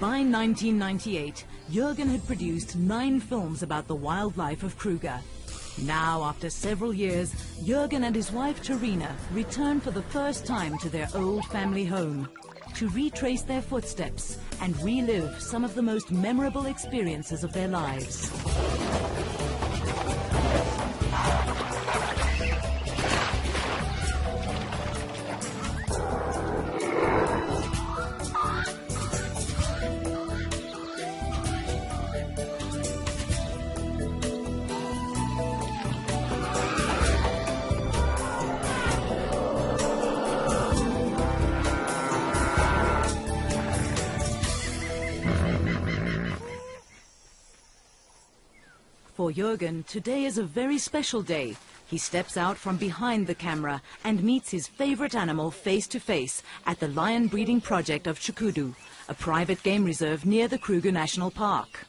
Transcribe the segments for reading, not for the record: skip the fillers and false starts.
By 1998, Jürgen had produced 9 films about the wildlife of Kruger. Now, after several years, Jürgen and his wife Terina return for the first time to their old family home to retrace their footsteps and relive some of the most memorable experiences of their lives. For Jürgen, today is a very special day. He steps out from behind the camera and meets his favorite animal face to face at the lion breeding project of Çukudu, a private game reserve near the Kruger National Park.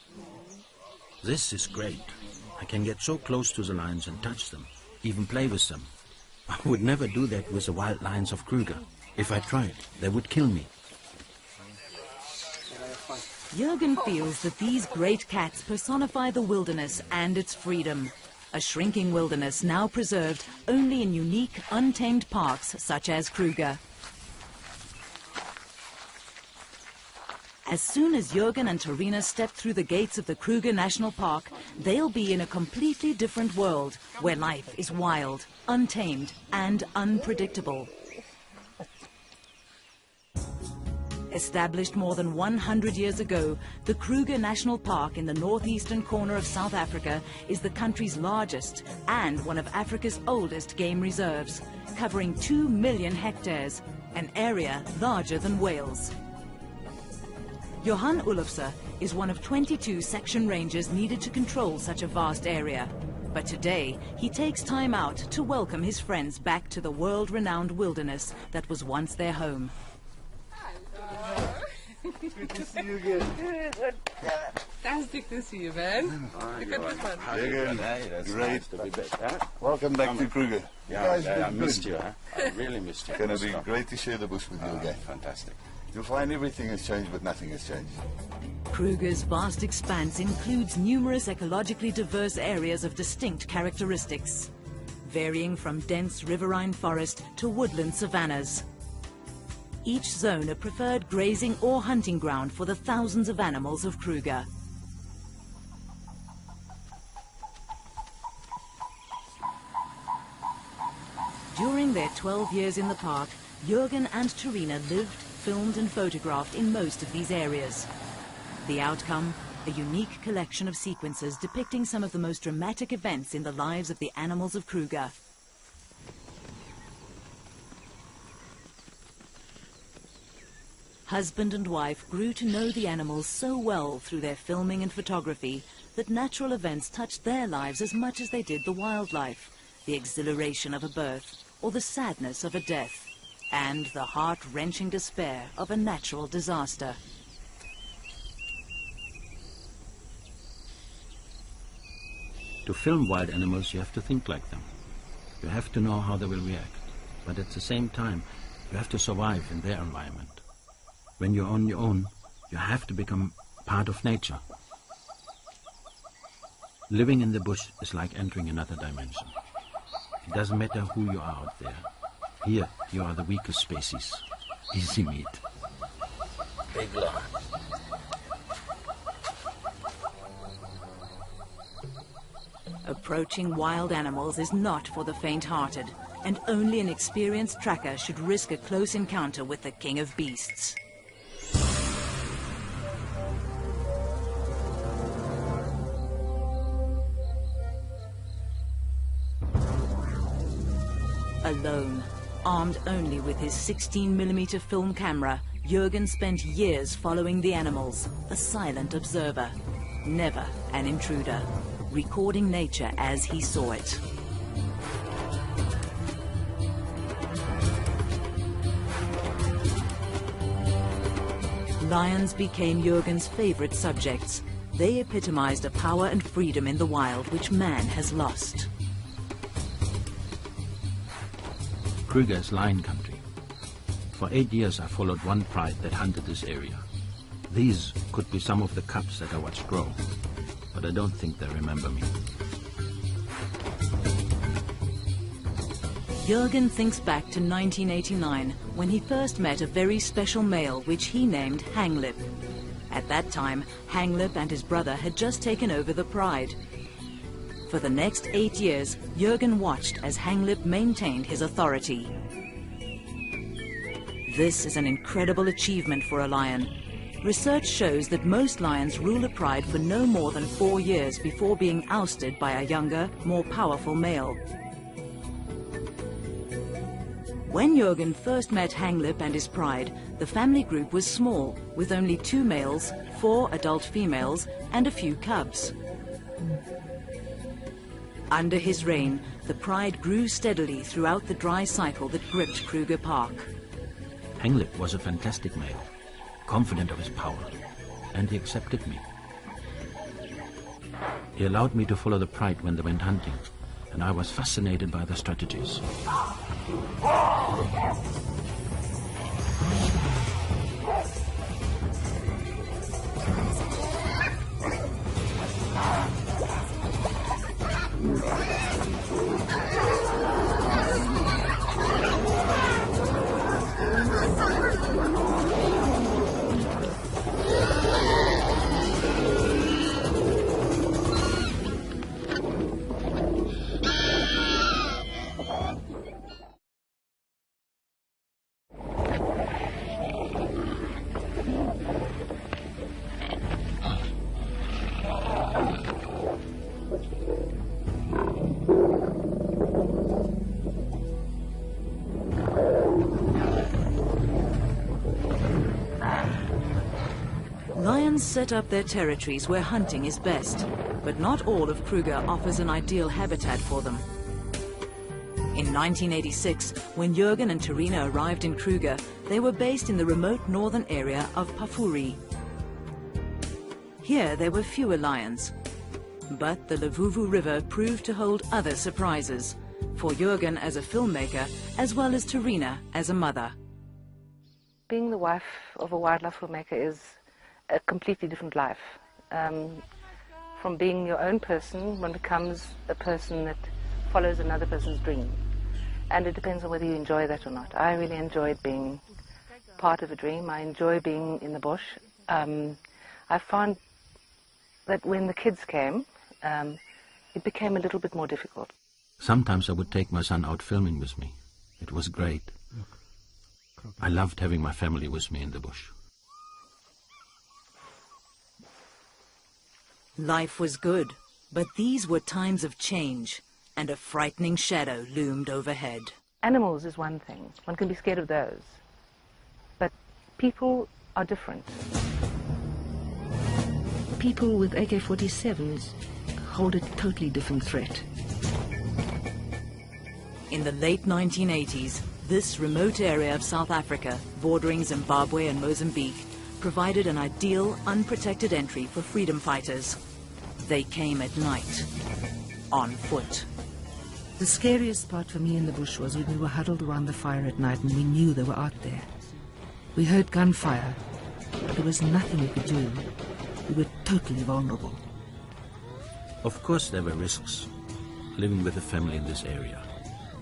This is great. I can get so close to the lions and touch them, even play with them. I would never do that with the wild lions of Kruger. If I tried, they would kill me. Jürgen feels that these great cats personify the wilderness and its freedom. A shrinking wilderness now preserved only in unique, untamed parks such as Kruger. As soon as Jürgen and Terina step through the gates of the Kruger National Park, they'll be in a completely different world where life is wild, untamed and unpredictable. Established more than 100 years ago, the Kruger National Park in the northeastern corner of South Africa is the country's largest and one of Africa's oldest game reserves, covering 2 million hectares, an area larger than Wales. Johan Olofse is one of 22 section rangers needed to control such a vast area. But today, he takes time out to welcome his friends back to the world-renowned wilderness that was once their home. Good to see you again. Fantastic to see you, man. Look at this one. Jürgen, That's great. nice to be back. Huh? Welcome back to Kruger. I missed you. Huh? I really missed you. It's going to be great to share the bush with you again. Fantastic. You'll find everything has changed, but nothing has changed. Kruger's vast expanse includes numerous ecologically diverse areas of distinct characteristics, varying from dense riverine forest to woodland savannas. Each zone a preferred grazing or hunting ground for the thousands of animals of Kruger. During their 12 years in the park, Jürgen and Terina lived, filmed and photographed in most of these areas. The outcome, a unique collection of sequences depicting some of the most dramatic events in the lives of the animals of Kruger. Husband and wife grew to know the animals so well through their filming and photography that natural events touched their lives as much as they did the wildlife, the exhilaration of a birth or the sadness of a death, and the heart-wrenching despair of a natural disaster. To film wild animals, you have to think like them. You have to know how they will react. But at the same time, you have to survive in their environment. When you're on your own, you have to become part of nature. Living in the bush is like entering another dimension. It doesn't matter who you are out there. Here, you are the weakest species. Easy meat. Big lion. Approaching wild animals is not for the faint-hearted, and only an experienced tracker should risk a close encounter with the king of beasts. Alone, armed only with his 16mm film camera, Jürgen spent years following the animals, a silent observer, never an intruder, recording nature as he saw it. Lions became Jürgen's favorite subjects. They epitomized a power and freedom in the wild which man has lost. Kruger is lion country. For 8 years I followed one pride that hunted this area. These could be some of the cubs that I watched grow, but I don't think they remember me. Jürgen thinks back to 1989, when he first met a very special male which he named Hanglip. At that time, Hanglip and his brother had just taken over the pride. For the next 8 years, Jürgen watched as Hanglip maintained his authority. This is an incredible achievement for a lion. Research shows that most lions rule a pride for no more than 4 years before being ousted by a younger, more powerful male. When Jürgen first met Hanglip and his pride, the family group was small, with only 2 males, 4 adult females, and a few cubs. Under his reign, the pride grew steadily throughout the dry cycle that gripped Kruger Park. Hanglip was a fantastic male, confident of his power, and he accepted me. He allowed me to follow the pride when they went hunting, and I was fascinated by their strategies. Lions set up their territories where hunting is best, but not all of Kruger offers an ideal habitat for them. In 1986, when Jürgen and Terina arrived in Kruger, they were based in the remote northern area of Pafuri. Here there were fewer lions, but the Levuvu River proved to hold other surprises, for Jürgen as a filmmaker, as well as Terina as a mother. Being the wife of a wildlife filmmaker is a completely different life. From being your own person, one becomes a person that follows another person's dream. And it depends on whether you enjoy that or not. I really enjoyed being part of a dream. I enjoy being in the bush. I found that when the kids came, it became a little bit more difficult. Sometimes I would take my son out filming with me. It was great. I loved having my family with me in the bush. Life was good, but these were times of change, and a frightening shadow loomed overhead. Animals is one thing. One can be scared of those. But people are different. People with AK-47s hold a totally different threat. In the late 1980s, this remote area of South Africa, bordering Zimbabwe and Mozambique, provided an ideal, unprotected entry for freedom fighters. They came at night, on foot. The scariest part for me in the bush was when we were huddled around the fire at night and we knew they were out there. We heard gunfire, but there was nothing we could do. We were totally vulnerable. Of course there were risks, living with a family in this area.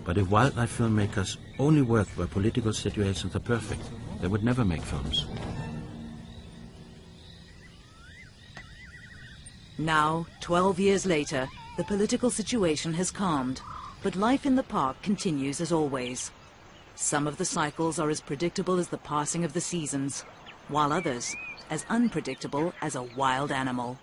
But if wildlife filmmakers only worked where political situations are perfect, they would never make films. Now, 12 years later, the political situation has calmed, but life in the park continues as always. Some of the cycles are as predictable as the passing of the seasons, while others as unpredictable as a wild animal.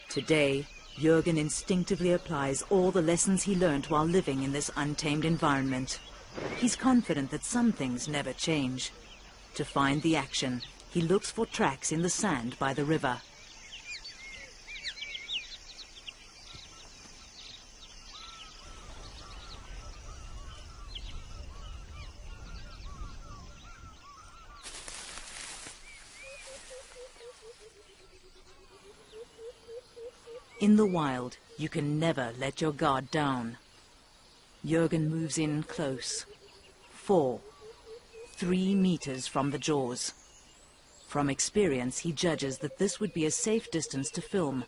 Today, Jürgen instinctively applies all the lessons he learned while living in this untamed environment. He's confident that some things never change. To find the action, he looks for tracks in the sand by the river. In the wild, you can never let your guard down. Jürgen moves in close. 4, 3 meters from the jaws. From experience, he judges that this would be a safe distance to film,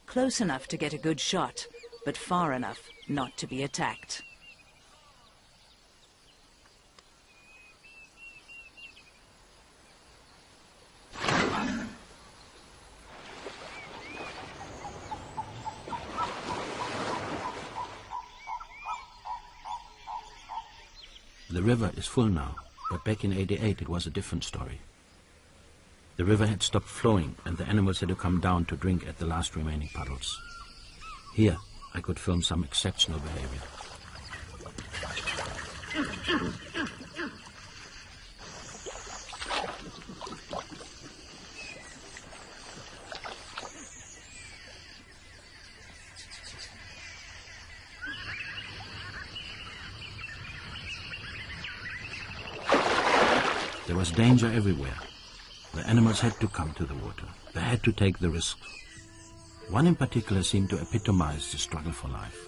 close enough to get a good shot, but far enough not to be attacked. The river is full now, but back in '88 it was a different story. The river had stopped flowing and the animals had to come down to drink at the last remaining puddles. Here I could film some exceptional behavior. There was danger everywhere. The animals had to come to the water. They had to take the risk. One in particular seemed to epitomize the struggle for life.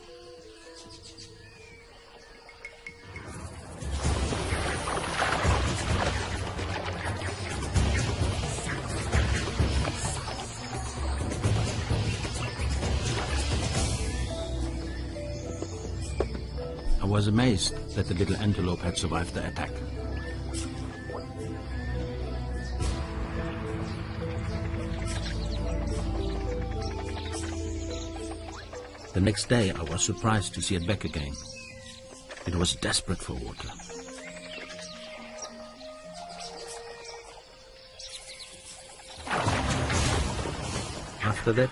I was amazed that the little antelope had survived the attack. The next day I was surprised to see it back again. It was desperate for water. After that,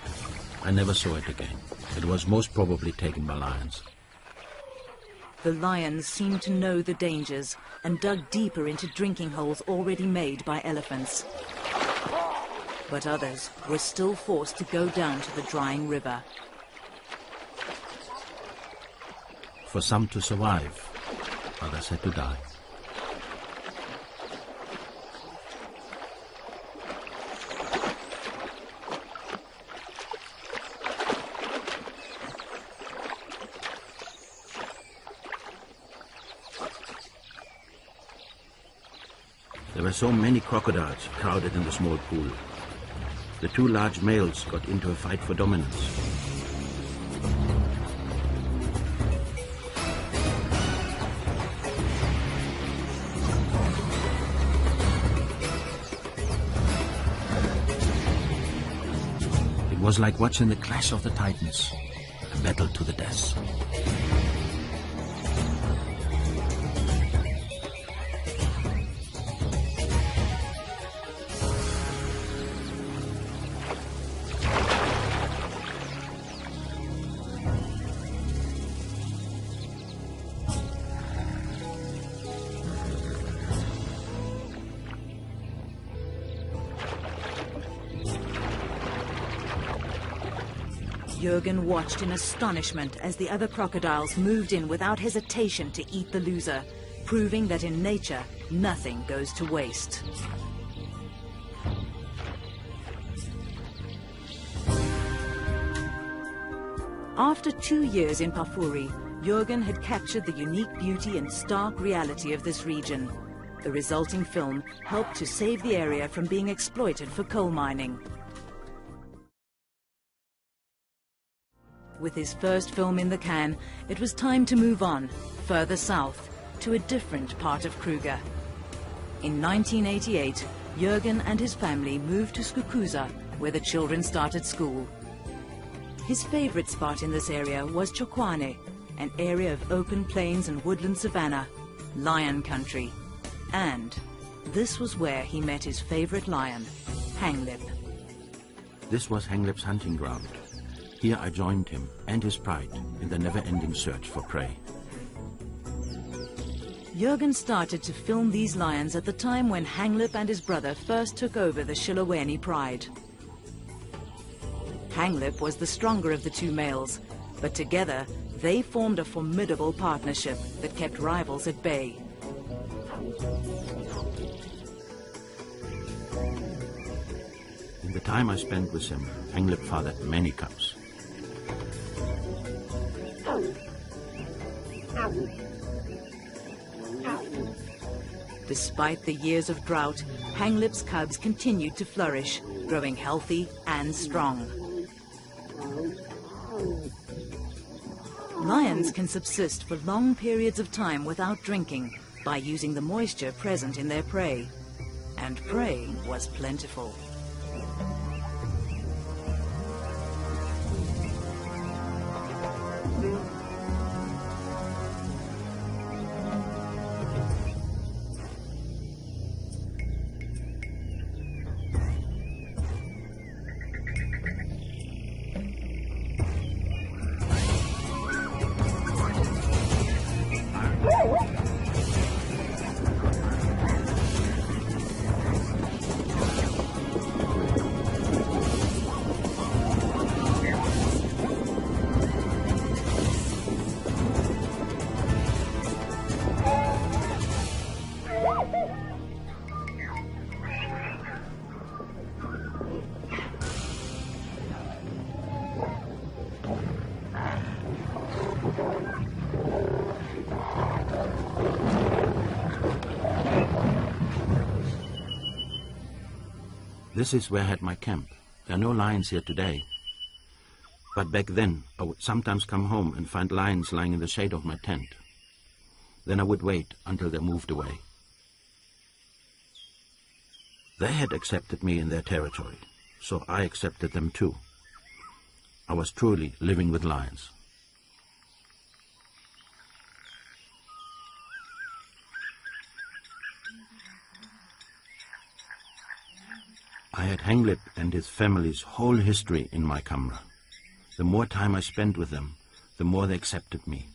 I never saw it again. It was most probably taken by lions. The lions seemed to know the dangers and dug deeper into drinking holes already made by elephants. But others were still forced to go down to the drying river. For some to survive, others had to die. There were so many crocodiles crowded in the small pool. The 2 large males got into a fight for dominance. It was like watching the clash of the titans, a battle to the death. Jürgen watched in astonishment as the other crocodiles moved in without hesitation to eat the loser, proving that in nature, nothing goes to waste. After 2 years in Pafuri, Jürgen had captured the unique beauty and stark reality of this region. The resulting film helped to save the area from being exploited for coal mining. With his first film in the can, it was time to move on, further south, to a different part of Kruger. In 1988, Jürgen and his family moved to Skukuza, where the children started school. His favorite spot in this area was Chokwane, an area of open plains and woodland savanna, lion country. And this was where he met his favorite lion, Hanglip. This was Hanglip's hunting ground. Here I joined him and his pride in the never-ending search for prey. Jürgen started to film these lions at the time when Hanglip and his brother first took over the Shilaweni pride. Hanglip was the stronger of the 2 males, but together they formed a formidable partnership that kept rivals at bay. In the time I spent with him, Hanglip fathered many cubs. Despite the years of drought, Hanglip's cubs continued to flourish, growing healthy and strong. Lions can subsist for long periods of time without drinking by using the moisture present in their prey. And prey was plentiful. This is where I had my camp. There are no lions here today. But back then, I would sometimes come home and find lions lying in the shade of my tent. Then I would wait until they moved away. They had accepted me in their territory, so I accepted them too. I was truly living with lions. I had Hanglip and his family's whole history in my camera. The more time I spent with them, the more they accepted me.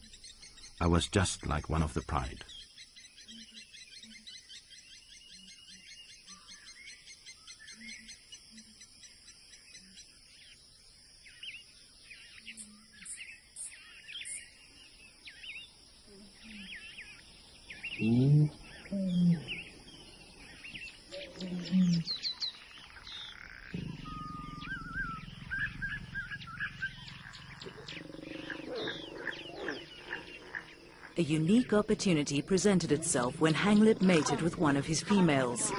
I was just like one of the pride. A unique opportunity presented itself when Hanglip mated with one of his females.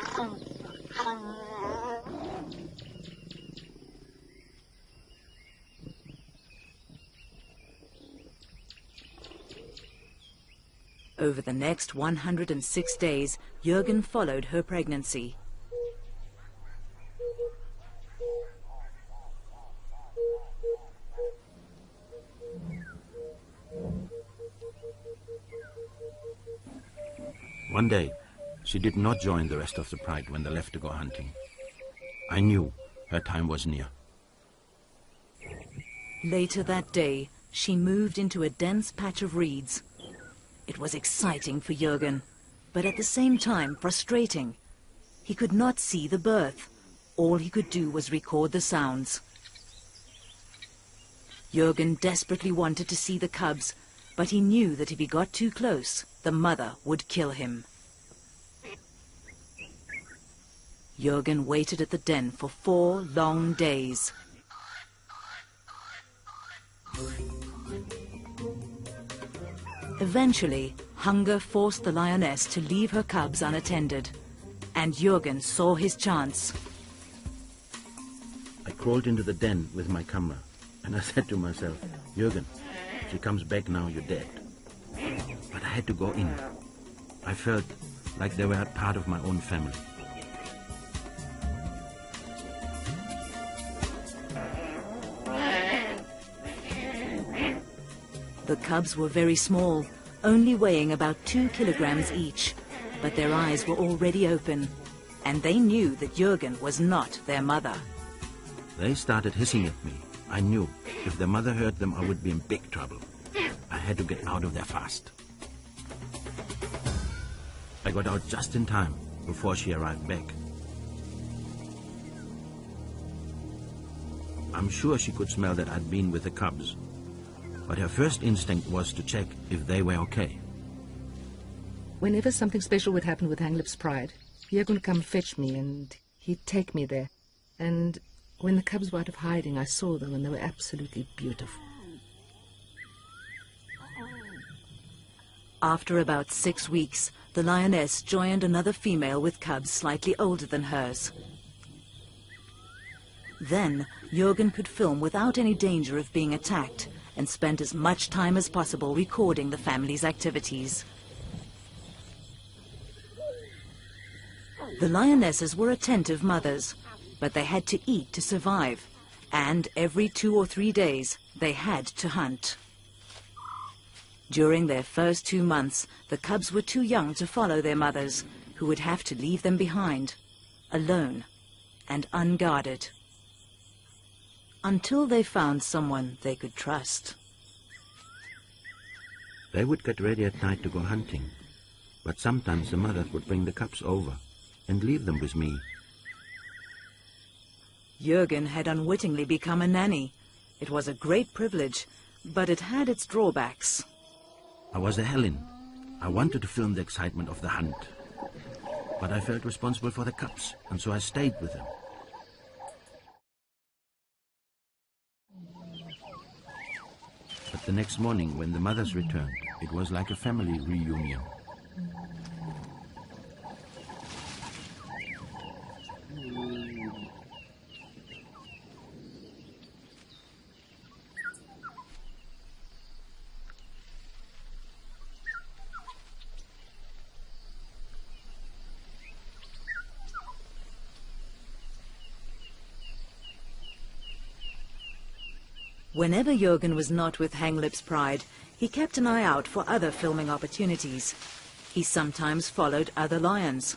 Over the next 106 days, Jürgen followed her pregnancy. One day, she did not join the rest of the pride when they left to go hunting. I knew her time was near. Later that day, she moved into a dense patch of reeds. It was exciting for Jürgen, but at the same time frustrating. He could not see the birth. All he could do was record the sounds. Jürgen desperately wanted to see the cubs, but he knew that if he got too close, the mother would kill him. Jürgen waited at the den for 4 long days. Eventually, hunger forced the lioness to leave her cubs unattended, and Jürgen saw his chance. I crawled into the den with my camera, and I said to myself, Jürgen, if she comes back now, you're dead. But I had to go in. I felt like they were a part of my own family. The cubs were very small, only weighing about 2 kilograms each, but their eyes were already open, and they knew that Jürgen was not their mother. They started hissing at me. I knew if their mother heard them, I would be in big trouble. I had to get out of there fast. I got out just in time before she arrived back. I'm sure she could smell that I'd been with the cubs, but her first instinct was to check if they were okay. Whenever something special would happen with Hanglip's pride, Jürgen would come fetch me and he'd take me there. And when the cubs were out of hiding, I saw them and they were absolutely beautiful. After about 6 weeks, the lioness joined another female with cubs slightly older than hers. Then, Jürgen could film without any danger of being attacked and spent as much time as possible recording the family's activities. The lionesses were attentive mothers, but they had to eat to survive, and every 2 or 3 days they had to hunt. During their first 2 months, the cubs were too young to follow their mothers, who would have to leave them behind, alone and unguarded, until they found someone they could trust. They would get ready at night to go hunting, but sometimes the mothers would bring the cubs over and leave them with me. Jürgen had unwittingly become a nanny. It was a great privilege, but it had its drawbacks. I was a Helen. I wanted to film the excitement of the hunt, but I felt responsible for the cubs, and so I stayed with them. But the next morning, when the mothers returned, it was like a family reunion. Whenever Jürgen was not with Hanglip's Pride, he kept an eye out for other filming opportunities. He sometimes followed other lions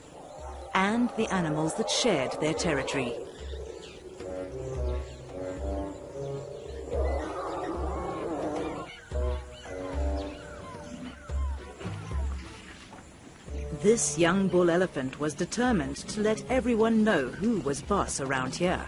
and the animals that shared their territory. This young bull elephant was determined to let everyone know who was boss around here.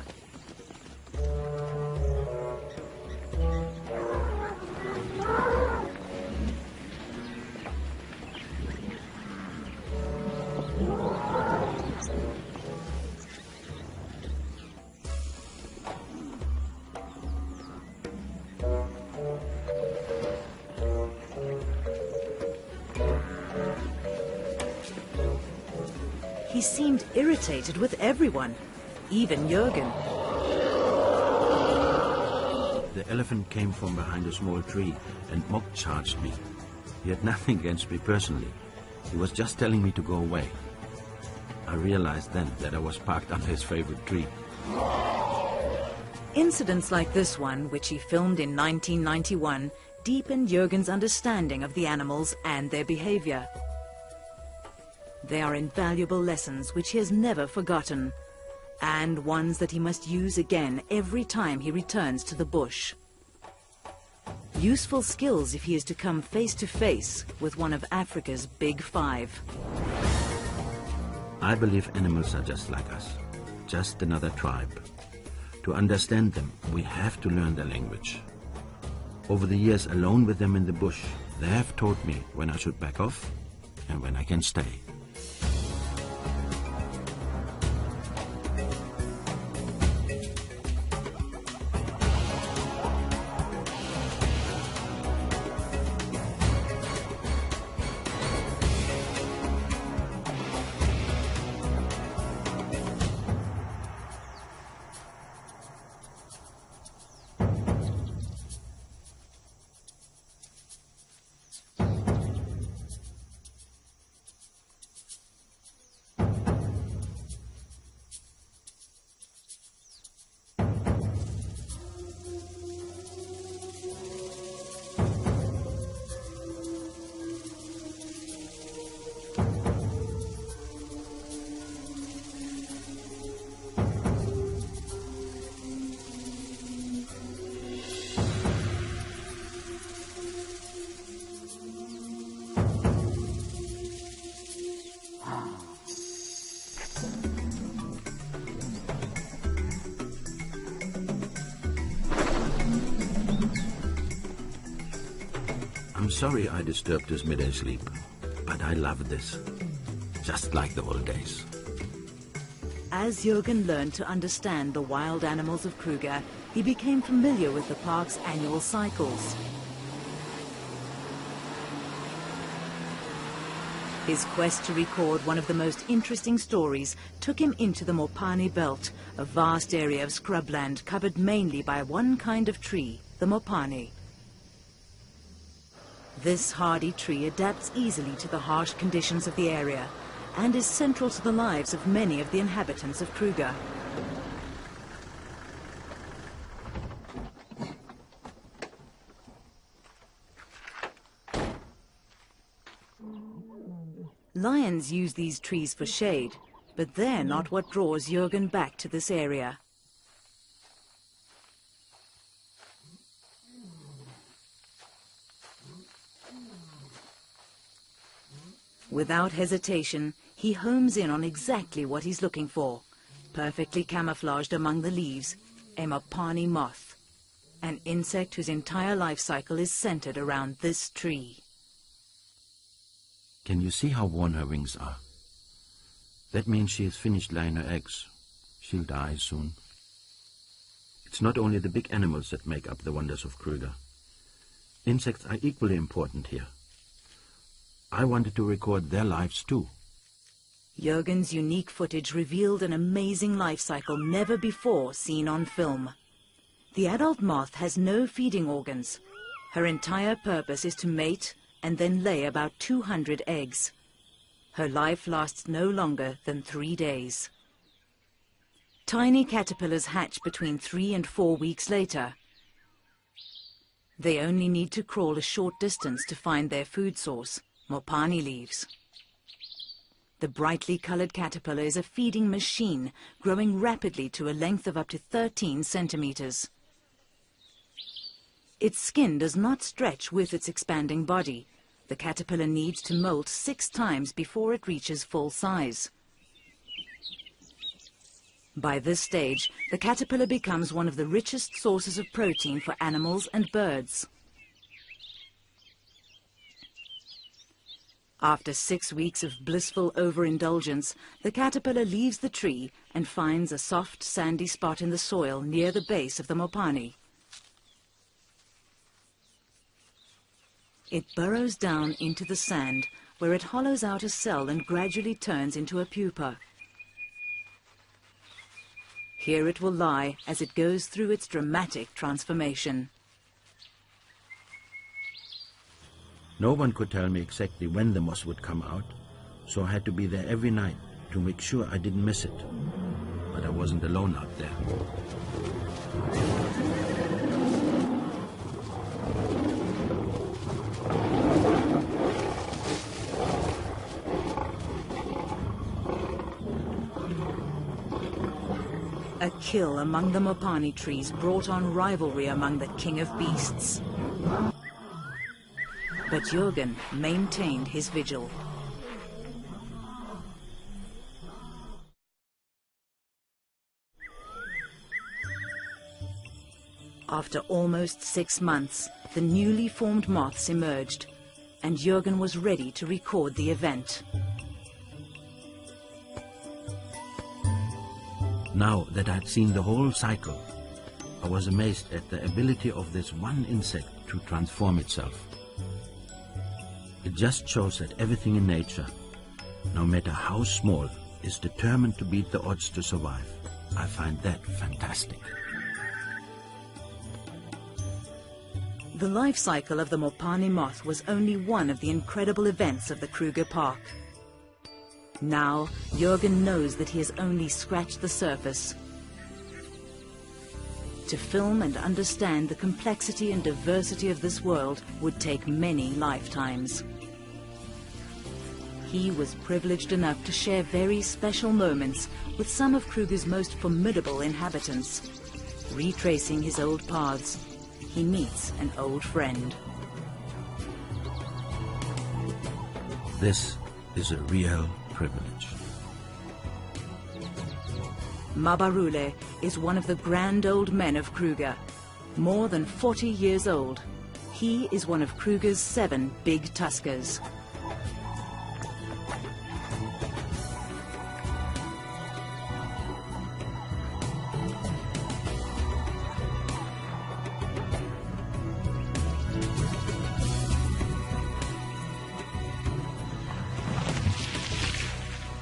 He seemed irritated with everyone, even Jürgen. The elephant came from behind a small tree and mock charged me. He had nothing against me personally. He was just telling me to go away. I realized then that I was parked under his favorite tree. Incidents like this one, which he filmed in 1991, deepened Jürgen's understanding of the animals and their behavior. They are invaluable lessons which he has never forgotten, and ones that he must use again every time he returns to the bush. Useful skills if he is to come face to face with one of Africa's big five. I believe animals are just like us, just another tribe. To understand them, we have to learn their language. Over the years alone with them in the bush, they have taught me when I should back off and when I can stay. I'm sorry I disturbed his midday sleep, but I love this, just like the old days. As Jürgen learned to understand the wild animals of Kruger, he became familiar with the park's annual cycles. His quest to record one of the most interesting stories took him into the Mopani Belt, a vast area of scrubland covered mainly by one kind of tree, the Mopani. This hardy tree adapts easily to the harsh conditions of the area and is central to the lives of many of the inhabitants of Kruger. Lions use these trees for shade, but they're not what draws Jürgen back to this area. Without hesitation, he homes in on exactly what he's looking for, perfectly camouflaged among the leaves, a Mopani moth, an insect whose entire life cycle is centered around this tree. Can you see how worn her wings are? That means she has finished laying her eggs. She'll die soon. It's not only the big animals that make up the wonders of Kruger. Insects are equally important here. I wanted to record their lives too. Jürgen's unique footage revealed an amazing life cycle never before seen on film. The adult moth has no feeding organs. Her entire purpose is to mate and then lay about 200 eggs. Her life lasts no longer than 3 days. Tiny caterpillars hatch between 3 and 4 weeks later. They only need to crawl a short distance to find their food source, Mopani leaves. The brightly colored caterpillar is a feeding machine, growing rapidly to a length of up to 13 centimeters. Its skin does not stretch with its expanding body. The caterpillar needs to molt 6 times before it reaches full size. By this stage, the caterpillar becomes one of the richest sources of protein for animals and birds. After 6 weeks of blissful overindulgence, the caterpillar leaves the tree and finds a soft, sandy spot in the soil near the base of the Mopani. It burrows down into the sand, where it hollows out a cell and gradually turns into a pupa. Here it will lie as it goes through its dramatic transformation. No one could tell me exactly when the moth would come out, so I had to be there every night to make sure I didn't miss it. But I wasn't alone out there. A kill among the Mopani trees brought on rivalry among the king of beasts. But Jürgen maintained his vigil. After almost 6 months, the newly formed moths emerged, and Jürgen was ready to record the event. Now that I'd seen the whole cycle, I was amazed at the ability of this one insect to transform itself. It just shows that everything in nature, no matter how small, is determined to beat the odds to survive. I find that fantastic. The life cycle of the Mopani moth was only one of the incredible events of the Kruger Park. Now, Jürgen knows that he has only scratched the surface. To film and understand the complexity and diversity of this world would take many lifetimes. He was privileged enough to share very special moments with some of Kruger's most formidable inhabitants. Retracing his old paths, he meets an old friend. This is a real privilege. Mabarule is one of the grand old men of Kruger, more than 40 years old. He is one of Kruger's 7 big tuskers.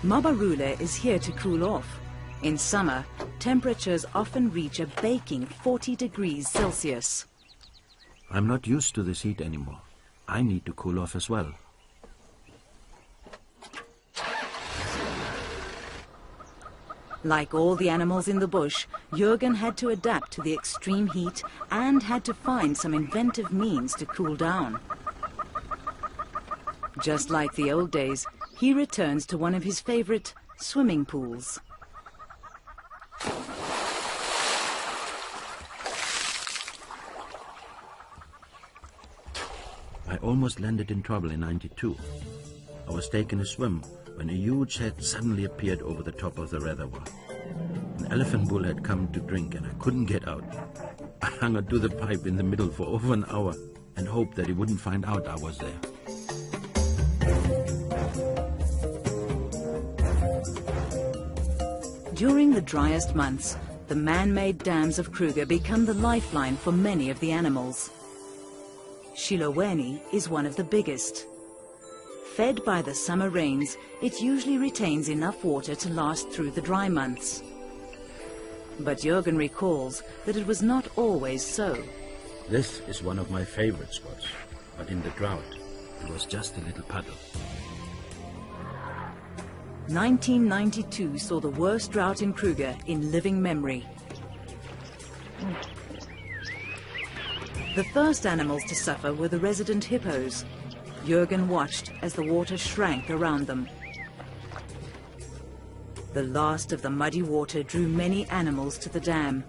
Mabarule is here to cool off. In summer, temperatures often reach a baking 40 degrees Celsius. I'm not used to this heat anymore. I need to cool off as well. Like all the animals in the bush, Jürgen had to adapt to the extreme heat and had to find some inventive means to cool down. Just like the old days, he returns to one of his favorite swimming pools. I almost landed in trouble in '92. I was taking a swim when a huge head suddenly appeared over the top of the reservoir. An elephant bull had come to drink and I couldn't get out. I hung onto the pipe in the middle for over an hour and hoped that he wouldn't find out I was there. During the driest months, the man-made dams of Kruger become the lifeline for many of the animals. Shiloweni is one of the biggest. Fed by the summer rains, it usually retains enough water to last through the dry months. But Jürgen recalls that it was not always so. This is one of my favorite spots, but in the drought, it was just a little puddle. 1992 saw the worst drought in Kruger in living memory. The first animals to suffer were the resident hippos. Jürgen watched as the water shrank around them. The last of the muddy water drew many animals to the dam.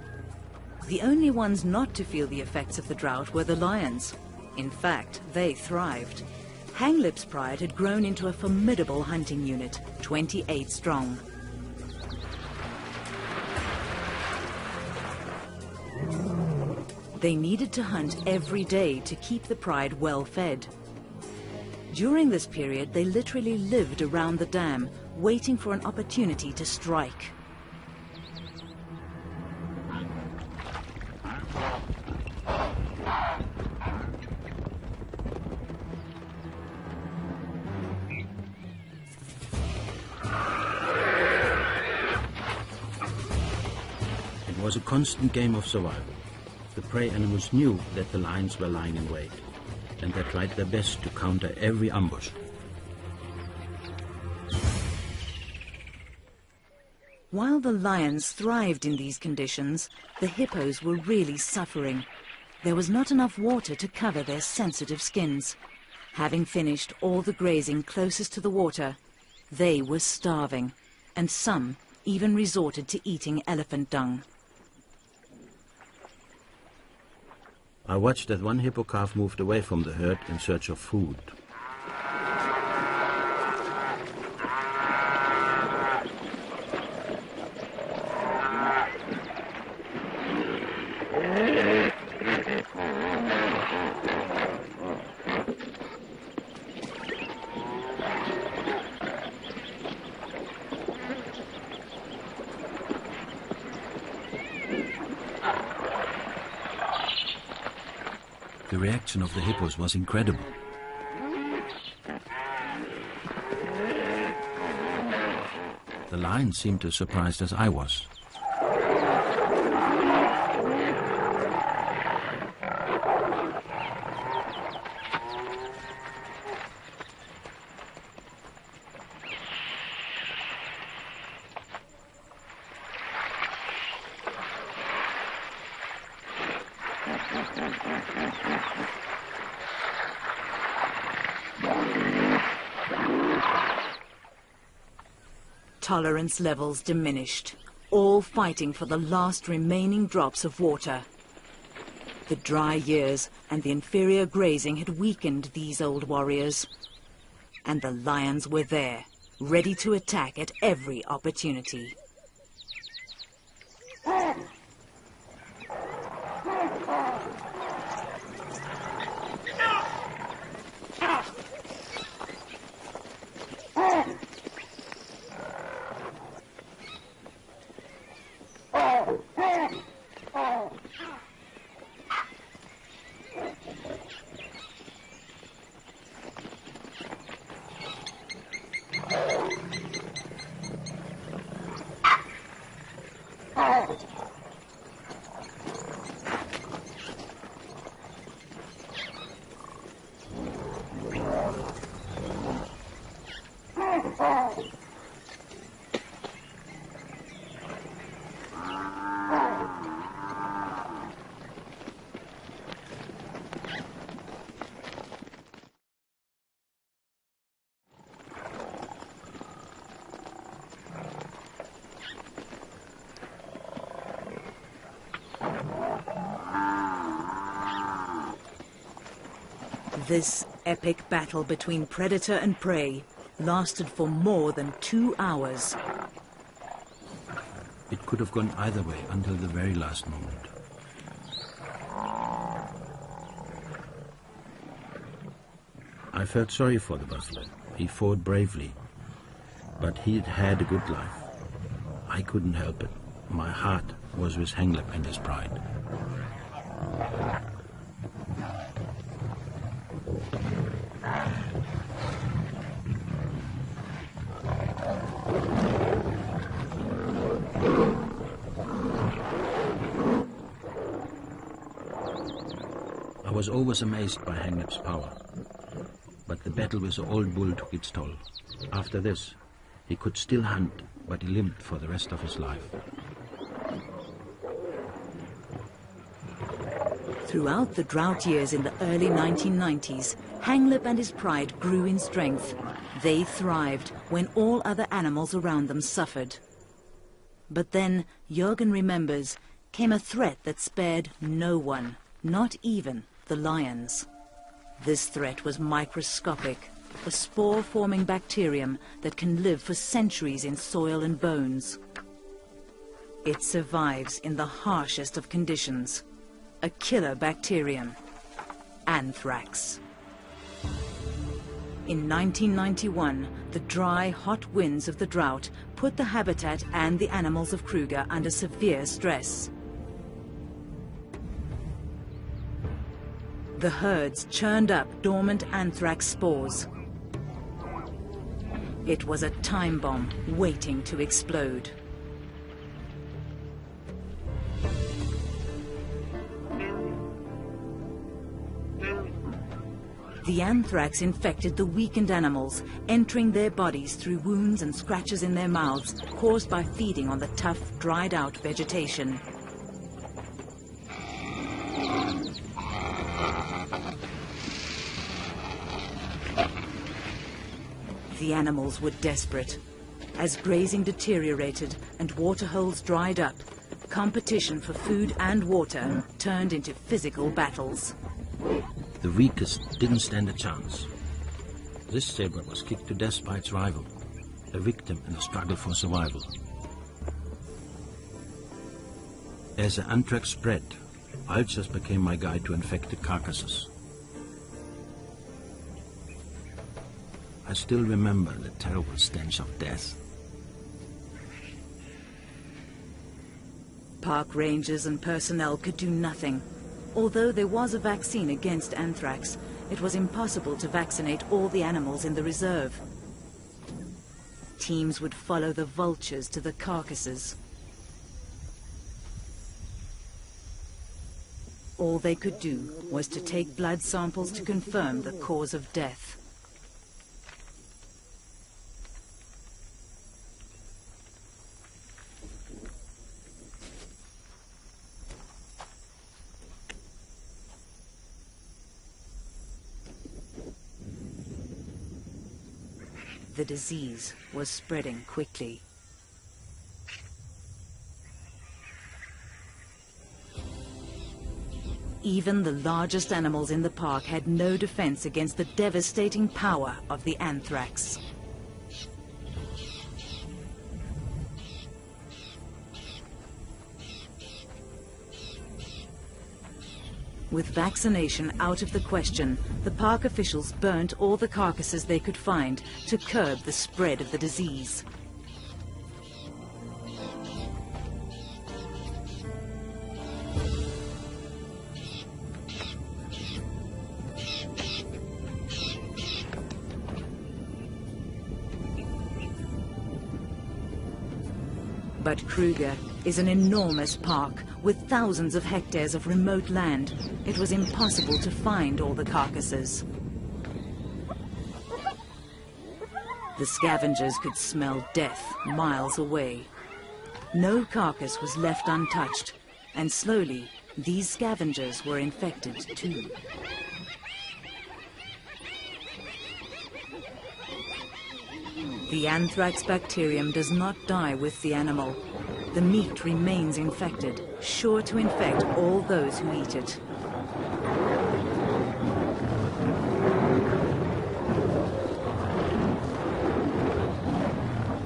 The only ones not to feel the effects of the drought were the lions. In fact, they thrived. Hanglip's pride had grown into a formidable hunting unit, 28 strong. They needed to hunt every day to keep the pride well fed. During this period, they literally lived around the dam, waiting for an opportunity to strike. It was a constant game of survival. The prey animals knew that the lions were lying in wait, and they tried their best to counter every ambush. While the lions thrived in these conditions, the hippos were really suffering. There was not enough water to cover their sensitive skins. Having finished all the grazing closest to the water, they were starving, and some even resorted to eating elephant dung. I watched as one hippo calf moved away from the herd in search of food. The reaction of the hippos was incredible. The lions seemed as surprised as I was. Tolerance levels diminished, all fighting for the last remaining drops of water. The dry years and the inferior grazing had weakened these old warriors. And the lions were there, ready to attack at every opportunity. This epic battle between predator and prey lasted for more than 2 hours. It could have gone either way until the very last moment. I felt sorry for the buffalo. He fought bravely, but he'd had a good life. I couldn't help it. My heart was with Hanglip and his pride. I was always amazed by Hanglip's power, but the battle with the old bull took its toll. After this, he could still hunt, but he limped for the rest of his life. Throughout the drought years in the early 1990s, Hanglip and his pride grew in strength. They thrived when all other animals around them suffered. But then, Jürgen remembers, came a threat that spared no one, not even the lions. This threat was microscopic, a spore-forming bacterium that can live for centuries in soil and bones. It survives in the harshest of conditions. A killer bacterium, anthrax. In 1991, the dry, hot winds of the drought put the habitat and the animals of Kruger under severe stress. The herds churned up dormant anthrax spores. It was a time bomb waiting to explode. The anthrax infected the weakened animals, entering their bodies through wounds and scratches in their mouths caused by feeding on the tough, dried-out vegetation. The animals were desperate. As grazing deteriorated and waterholes dried up, competition for food and water turned into physical battles. The weakest didn't stand a chance. This zebra was kicked to death by its rival, a victim in a struggle for survival. As the anthrax spread, ulcers became my guide to infected carcasses. I still remember the terrible stench of death. Park rangers and personnel could do nothing. Although there was a vaccine against anthrax, it was impossible to vaccinate all the animals in the reserve. Teams would follow the vultures to the carcasses. All they could do was to take blood samples to confirm the cause of death. The disease was spreading quickly. Even the largest animals in the park had no defense against the devastating power of the anthrax. With vaccination out of the question, the park officials burnt all the carcasses they could find to curb the spread of the disease. But Kruger is an enormous park with thousands of hectares of remote land. It was impossible to find all the carcasses. The scavengers could smell death miles away. No carcass was left untouched, and slowly these scavengers were infected too. The anthrax bacterium does not die with the animal. The meat remains infected, sure to infect all those who eat it.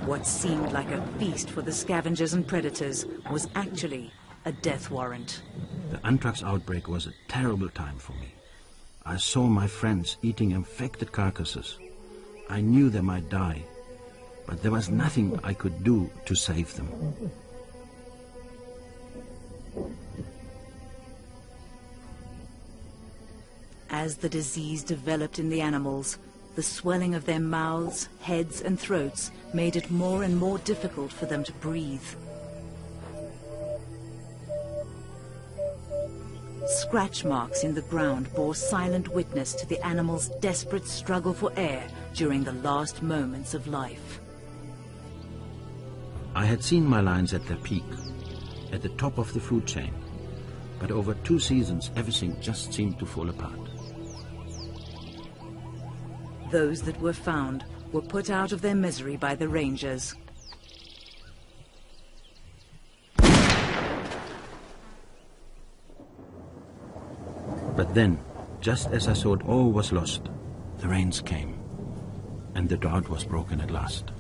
What seemed like a feast for the scavengers and predators was actually a death warrant. The anthrax outbreak was a terrible time for me. I saw my friends eating infected carcasses. I knew they might die, but there was nothing I could do to save them. As the disease developed in the animals, the swelling of their mouths, heads and throats made it more and more difficult for them to breathe. Scratch marks in the ground bore silent witness to the animals' desperate struggle for air during the last moments of life. I had seen my lions at their peak, at the top of the food chain, but over 2 seasons everything just seemed to fall apart. Those that were found were put out of their misery by the rangers. But then, just as I thought all was lost, the rains came, and the drought was broken at last.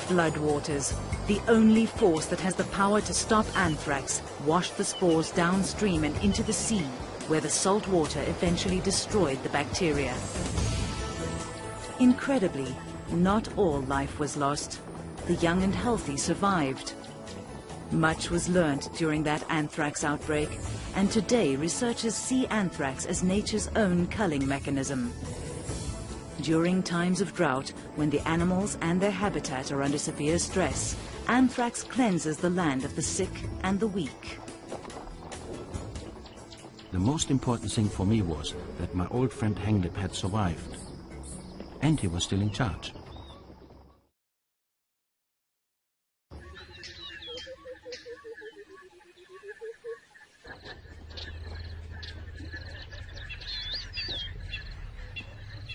Floodwaters, the only force that has the power to stop anthrax, washed the spores downstream and into the sea, where the salt water eventually destroyed the bacteria. Incredibly, not all life was lost. The young and healthy survived. Much was learnt during that anthrax outbreak, and today researchers see anthrax as nature's own culling mechanism. During times of drought, when the animals and their habitat are under severe stress, anthrax cleanses the land of the sick and the weak. The most important thing for me was that my old friend Henglip had survived, and he was still in charge.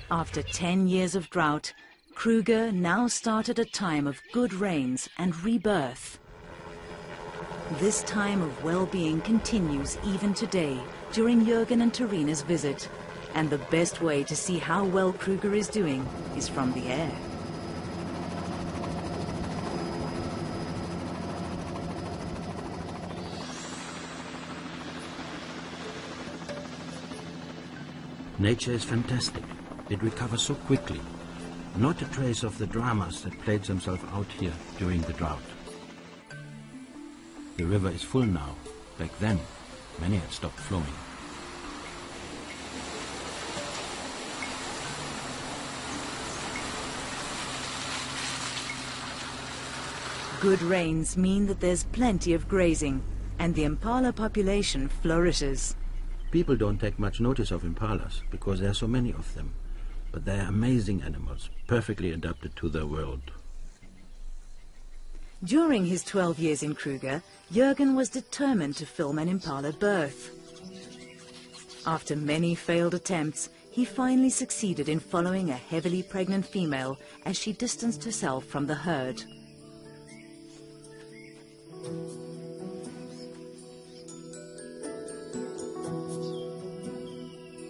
After 10 years of drought, Kruger now started a time of good rains and rebirth. This time of well-being continues even today during Jürgen and Tarina's visit, and the best way to see how well Kruger is doing is from the air. Nature is fantastic. It recovers so quickly. Not a trace of the dramas that played themselves out here during the drought. The river is full now. Back then, many had stopped flowing. Good rains mean that there's plenty of grazing, and the impala population flourishes. People don't take much notice of impalas because there are so many of them. But they are amazing animals, perfectly adapted to their world. During his 12 years in Kruger, Jürgen was determined to film an impala birth. After many failed attempts, he finally succeeded in following a heavily pregnant female as she distanced herself from the herd.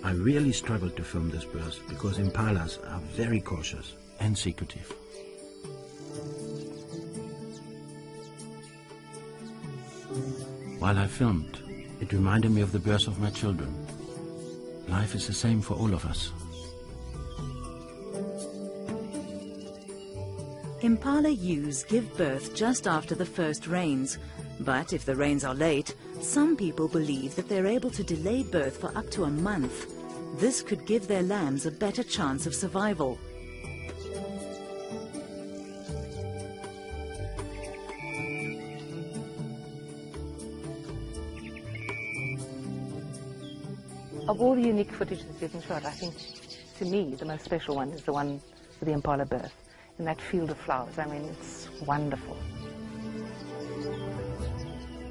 I really struggled to film this birth because impalas are very cautious and secretive. While I filmed, it reminded me of the birth of my children. Life is the same for all of us. Impala ewes give birth just after the first rains, but if the rains are late, some people believe that they're able to delay birth for up to a month. This could give their lambs a better chance of survival. Of all the unique footage that's been shot, I think, to me, the most special one is the one with the impala birth in that field of flowers. I mean, it's wonderful.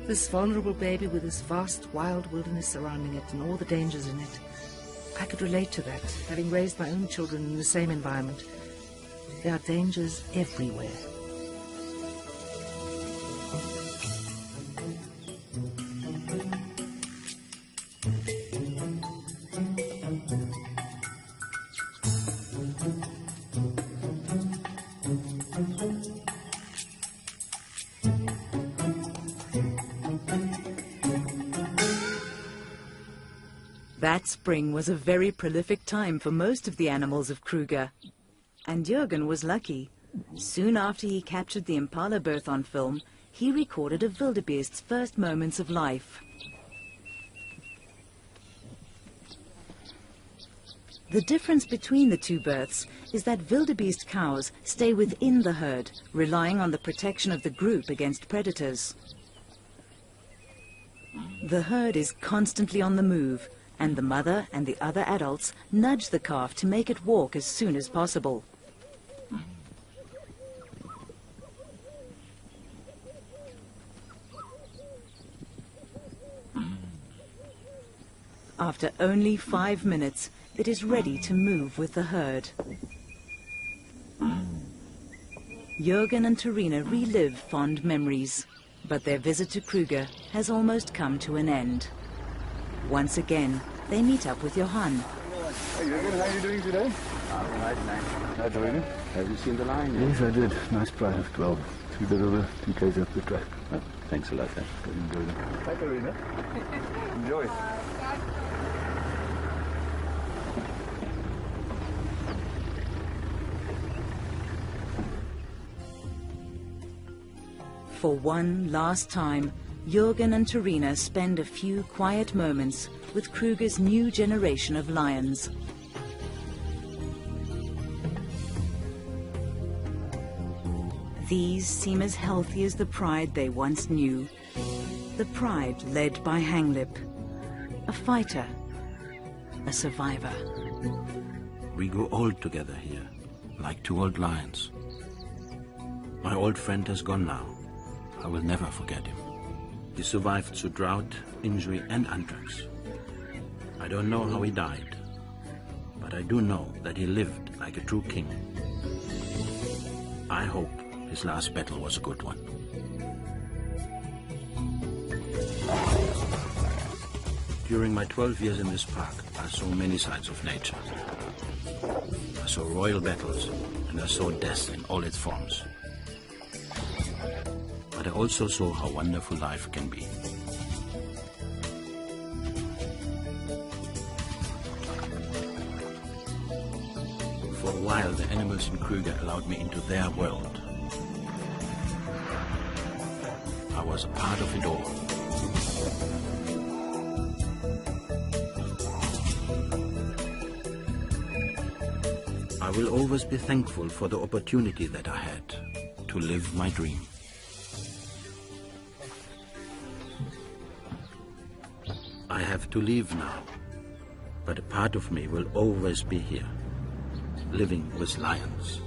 This vulnerable baby with this vast wild wilderness surrounding it and all the dangers in it. I could relate to that, having raised my own children in the same environment. There are dangers everywhere. That spring was a very prolific time for most of the animals of Kruger. And Jürgen was lucky. Soon after he captured the impala birth on film, he recorded a wildebeest's first moments of life. The difference between the two births is that wildebeest cows stay within the herd, relying on the protection of the group against predators. The herd is constantly on the move, and the mother and the other adults nudge the calf to make it walk as soon as possible. After only 5 minutes, it is ready to move with the herd. Jürgen and Torina relive fond memories, but their visit to Kruger has almost come to an end. Once again, they meet up with Johan. Hey, Jürgen, how are you doing today? Right, nice. Hi, Torina. Have you seen the lion? Yes, I did. Nice prize of 12. 2 bit over, 2 k's up the track. Oh, thanks a lot. Eh? Enjoy them. Hi, Torina. Enjoy. For one last time, Jürgen and Torina spend a few quiet moments with Kruger's new generation of lions. These seem as healthy as the pride they once knew. The pride led by Hanglip, a fighter, a survivor. We grew old together here, like 2 old lions. My old friend has gone now. I will never forget him. He survived through drought, injury and anthrax. I don't know how he died, but I do know that he lived like a true king. I hope his last battle was a good one. During my 12 years in this park, I saw many sides of nature. I saw royal battles, and I saw death in all its forms. But I also saw how wonderful life can be. For a while, the animals in Kruger allowed me into their world. I was a part of it all. I will always be thankful for the opportunity that I had to live my dream. I have to leave now, but a part of me will always be here, living with lions.